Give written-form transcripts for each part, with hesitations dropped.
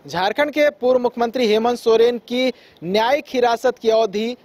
झारखंड के पूर्व मुख्यमंत्री हेमंत सोरेन की न्यायिक हिरासत की अवधि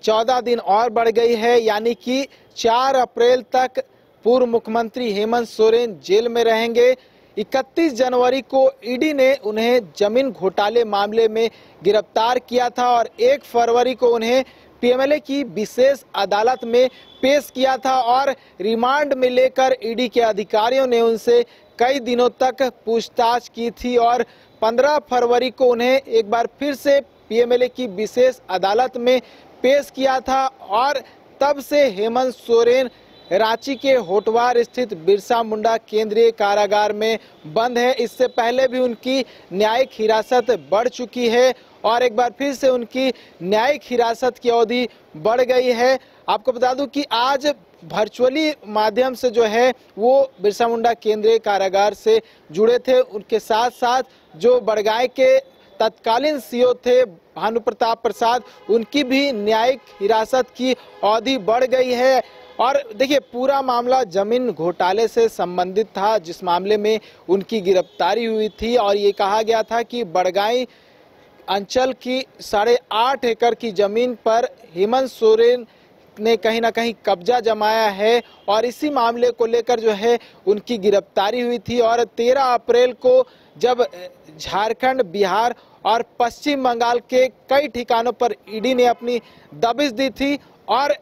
14 दिन और बढ़ गई है, यानी कि 4 अप्रैल तक पूर्व मुख्यमंत्री हेमंत सोरेन जेल में रहेंगे। 31 जनवरी को ईडी ने उन्हें जमीन घोटाले मामले में गिरफ्तार किया था और 1 फरवरी को उन्हें पीएमएलए की विशेष अदालत में पेश किया था और रिमांड में लेकर ईडी के अधिकारियों ने उनसे कई दिनों तक पूछताछ की थी और 15 फरवरी को उन्हें एक बार फिर से पीएमएलए की विशेष अदालत में पेश किया था और तब से हेमंत सोरेन रांची के होटवार स्थित बिरसा मुंडा केंद्रीय कारागार में बंद है। इससे पहले भी उनकी न्यायिक हिरासत बढ़ चुकी है और एक बार फिर से उनकी न्यायिक हिरासत की अवधि बढ़ गई है। आपको बता दूं कि आज वर्चुअली माध्यम से जो है वो बिरसा मुंडा केंद्रीय कारागार से जुड़े थे। उनके साथ साथ जो बड़गांव के तत्कालीन सीओ थे भानु प्रताप प्रसाद, उनकी भी न्यायिक हिरासत की अवधि बढ़ गई है। और देखिए, पूरा मामला जमीन घोटाले से संबंधित था, जिस मामले में उनकी गिरफ्तारी हुई थी और ये कहा गया था कि बड़गांव अंचल की 8.5 एकड़ की जमीन पर हेमंत सोरेन ने कहीं ना कहीं कब्जा जमाया है और इसी मामले को लेकर जो है उनकी गिरफ्तारी हुई थी। और 13 अप्रैल को जब झारखंड, बिहार और पश्चिम बंगाल के कई ठिकानों पर ईडी ने अपनी दबिश दी थी और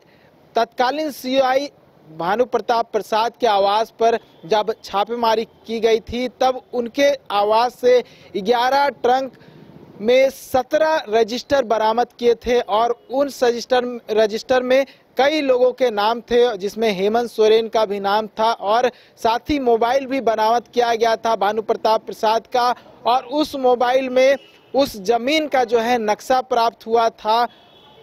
तत्कालीन सीआई भानु प्रताप प्रसाद के आवास पर जब छापेमारी की गई थी, तब उनके आवास से 11 ट्रंक में 17 रजिस्टर बरामद किए थे और उन रजिस्टर में कई लोगों के नाम थे, जिसमें हेमंत सोरेन का भी नाम था और साथ ही मोबाइल भी बरामद किया गया था भानु प्रताप प्रसाद का। और उस मोबाइल में उस जमीन का जो है नक्शा प्राप्त हुआ था।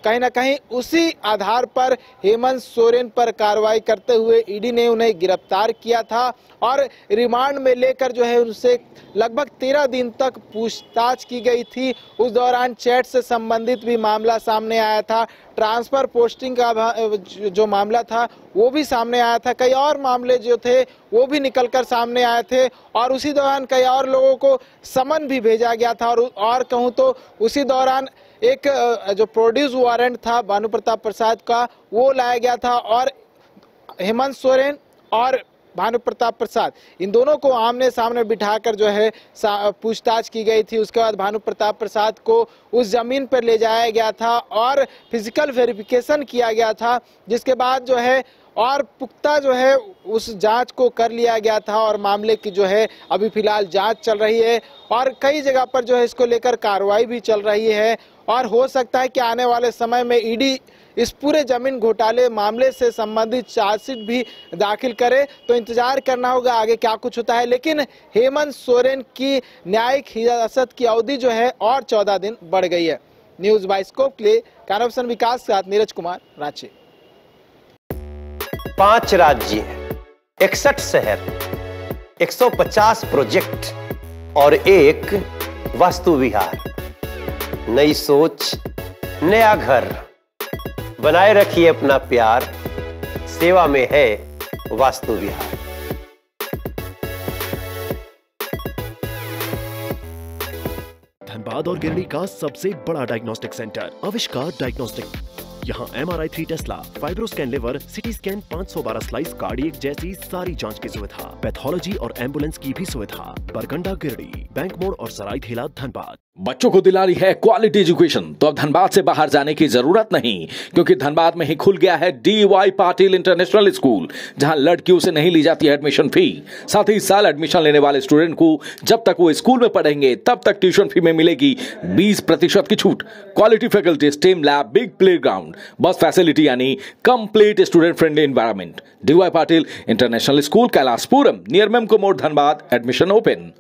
कहीं ना कहीं उसी आधार पर हेमंत सोरेन पर कार्रवाई करते हुए ईडी ने उन्हें गिरफ्तार किया था और रिमांड में लेकर जो है उनसे लगभग 13 दिन तक पूछताछ की गई थी। उस दौरान चैट से संबंधित भी मामला सामने आया था, ट्रांसफर पोस्टिंग का जो मामला था वो भी सामने आया था, कई और मामले जो थे वो भी निकलकर सामने आए थे और उसी दौरान कई और लोगों को समन भी भेजा गया था। और कहूँ तो उसी दौरान एक जो प्रोड्यूस वारंट था भानु प्रताप प्रसाद का, वो लाया गया था और हेमंत सोरेन और भानु प्रताप प्रसाद, इन दोनों को आमने सामने बिठाकर जो है पूछताछ की गई थी। उसके बाद भानु प्रताप प्रसाद को उस जमीन पर ले जाया गया था और फिजिकल वेरिफिकेशन किया गया था, जिसके बाद जो है और पुख्ता जो है उस जांच को कर लिया गया था और मामले की जो है अभी फिलहाल जांच चल रही है और कई जगह पर जो है इसको लेकर कार्रवाई भी चल रही है और हो सकता है कि आने वाले समय में ईडी इस पूरे जमीन घोटाले मामले से संबंधित चार्जशीट भी दाखिल करे। तो इंतजार करना होगा आगे क्या कुछ होता है, लेकिन हेमंत सोरेन की न्यायिक हिरासत की अवधि जो है और 14 दिन बढ़ गई है। न्यूज़ बाइस्कोप के लिए कैमरामैन विकास के साथ नीरज कुमार, रांची। 5 राज्य, 61 शहर, 150 प्रोजेक्ट और एक वास्तु विहार। नई सोच, नया घर, बनाए रखिए अपना प्यार, सेवा में है वास्तु विहार। धनबाद और गिरडी का सबसे बड़ा डायग्नोस्टिक सेंटर आविष्कार डायग्नोस्टिक। यहाँ MRI 3 Tesla, fibro scan liver, CT scan 512 slice cardiac जैसी सारी जांच की सुविधा, पैथोलॉजी और एम्बुलेंस की भी सुविधा। बरगंडा, गिरडी, बैंक मोड़ और सराय ठेला, धनबाद। बच्चों को दिला रही है क्वालिटी एजुकेशन, तो अब धनबाद से बाहर जाने की जरूरत नहीं, क्योंकि धनबाद में ही खुल गया है DY पाटिल इंटरनेशनल स्कूल, जहां लड़कियों से नहीं ली जाती है एडमिशन फी। साथ ही इस साल एडमिशन लेने वाले स्टूडेंट को जब तक वो स्कूल में पढ़ेंगे तब तक ट्यूशन फी में मिलेगी 20% की छूट। Quality faculty, STEM lab, big play ground, bus facility यानी complete student friendly environment. DY Patil international school, Kailashpuram, near Memco मोड़, धनबाद। Admission open.